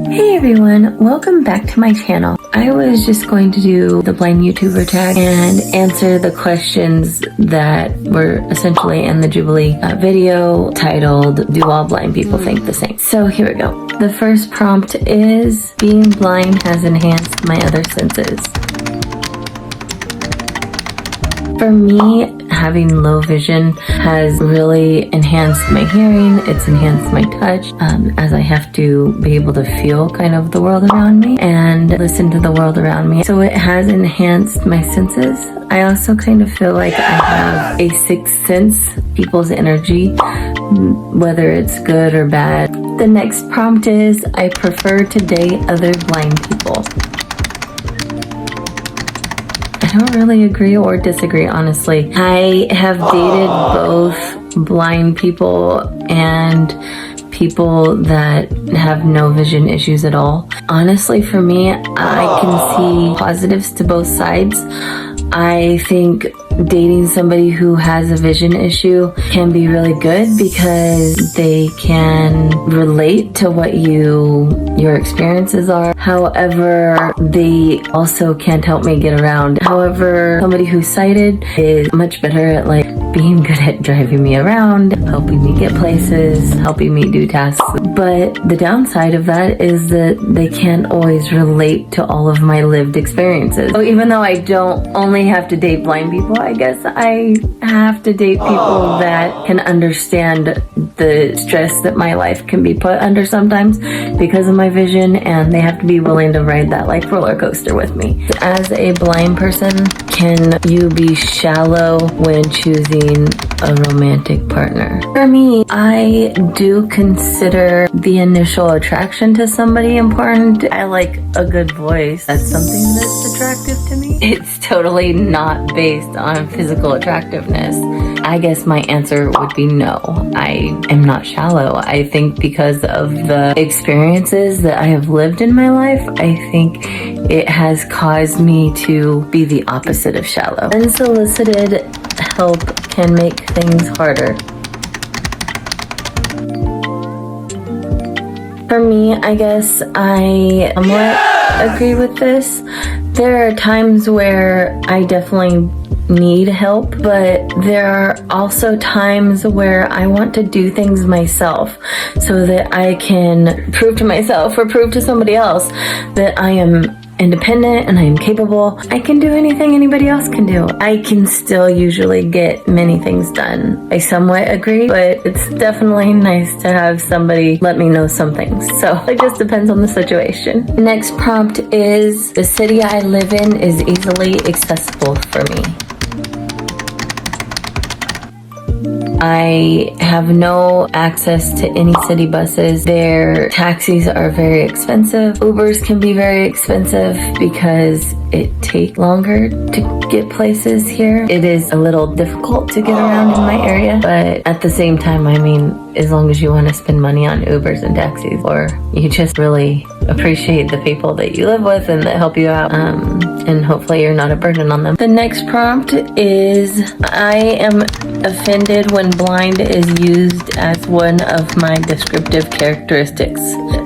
Hey everyone, welcome back to my channel. I was just going to do the blind YouTuber tag and answer the questions that were essentially in the Jubilee video titled, Do All Blind People Think the Same? So here we go. The first prompt is, being blind has enhanced my other senses. For me, having low vision has really enhanced my hearing. It's enhanced my touch, as I have to be able to feel kind of the world around me and listen to the world around me. So it has enhanced my senses. I also kind of feel like I have a sixth sense, people's energy, whether it's good or bad. The next prompt is, I prefer to date other blind people. I don't really agree or disagree, honestly. I have dated both blind people and people that have no vision issues at all. Honestly, for me, I can see positives to both sides. I think dating somebody who has a vision issue can be really good because they can relate to what your experiences are. However, they also can't help me get around. However, somebody who's sighted is much better at being good at driving me around, helping me get places, helping me do tasks. But the downside of that is that they can't always relate to all of my lived experiences. So even though I don't only have to date blind people, I guess I have to date people that can understand the stress that my life can be put under sometimes because of my vision, and they have to be willing to ride that roller coaster with me. As a blind person, can you be shallow when choosing a romantic partner? For me, I do consider the initial attraction to somebody important. I like a good voice. That's something that's attractive to me. It's totally not based on physical attractiveness. I guess my answer would be no. I am not shallow. I think because of the experiences that I have lived in my life, I think it has caused me to be the opposite of shallow. Unsolicited help can make things harder. For me, I guess I somewhat agree with this. There are times where I definitely need help, but there are also times where I want to do things myself so that I can prove to myself or prove to somebody else that I am independent and I am capable. I can do anything anybody else can do. I can still usually get many things done. I somewhat agree, but it's definitely nice to have somebody let me know some things. So it just depends on the situation. Next prompt is, the city I live in is easily accessible for me. I have no access to any city buses. Their taxis are very expensive. Ubers can be very expensive because it takes longer to get places here. It is a little difficult to get around in my area, but at the same time, I mean, as long as you want to spend money on Ubers and taxis, or you just really appreciate the people that you live with and that help you out, and hopefully you're not a burden on them. The next prompt is, I am offended when blind is used as one of my descriptive characteristics.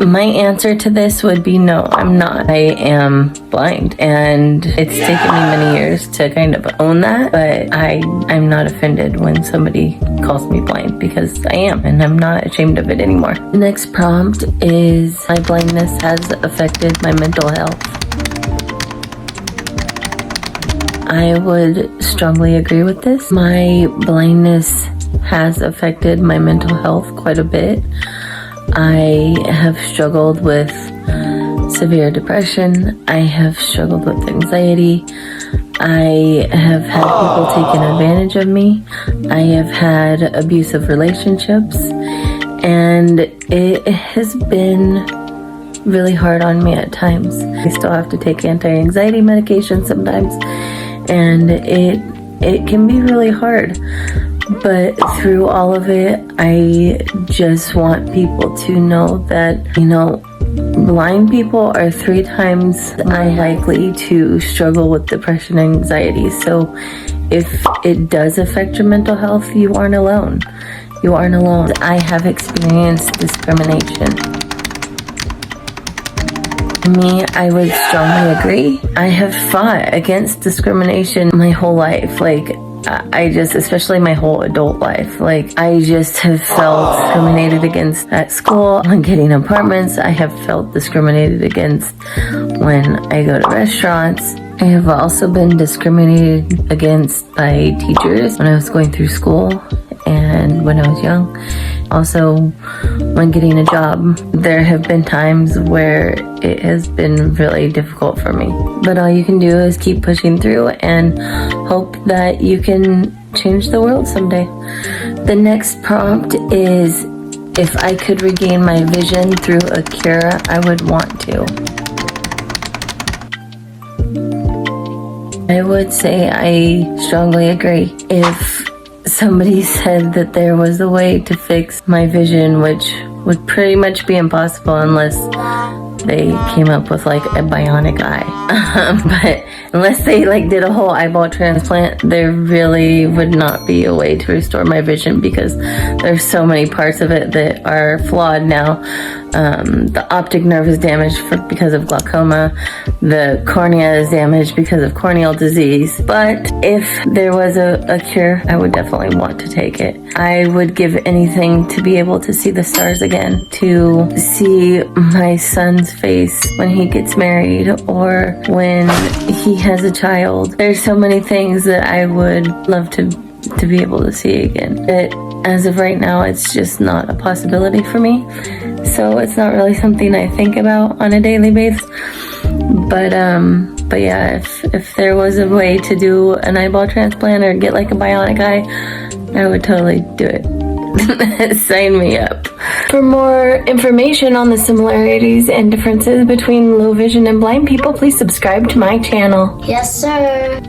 My answer to this would be no, I'm not. I am blind, and it's taken me many years to kind of own that, but I'm not offended when somebody calls me blind because I am, and I'm not ashamed of it anymore. The next prompt is, my blindness has affected my mental health. I would strongly agree with this. My blindness has affected my mental health quite a bit. I have struggled with severe depression. I have struggled with anxiety. I have had people taking advantage of me. I have had abusive relationships, and it has been really hard on me at times. I still have to take anti-anxiety medication sometimes, and it can be really hard. But through all of it, I just want people to know that, blind people are 3 times more likely to struggle with depression and anxiety. So if it does affect your mental health, you aren't alone. You aren't alone. I have experienced discrimination. Me, I would strongly agree. I have fought against discrimination my whole life. Like, I just, especially my whole adult life, like, I just have felt discriminated against at school, when getting apartments. I have felt discriminated against when I go to restaurants. I have also been discriminated against by teachers when I was going through school and when I was young. Also, when getting a job, there have been times where it has been really difficult for me. But all you can do is keep pushing through and hope that you can change the world someday. The next prompt is, if I could regain my vision through a cure, I would want to. I would say I strongly agree. If somebody said that there was a way to fix my vision, which would pretty much be impossible unless they came up with like a bionic eye. But unless they like did a whole eyeball transplant, there really would not be a way to restore my vision, because there's so many parts of it that are flawed now. The optic nerve is damaged because of glaucoma. The cornea is damaged because of corneal disease. But if there was a cure, I would definitely want to take it. I would give anything to be able to see the stars again, to see my son's face when he gets married or when he has a child. There's so many things that I would love to be able to see again. But as of right now, it's just not a possibility for me. So it's not really something I think about on a daily basis. But yeah, if there was a way to do an eyeball transplant or get like a bionic eye, I would totally do it. Sign me up. For more information on the similarities and differences between low vision and blind people, please subscribe to my channel. Yes, sir.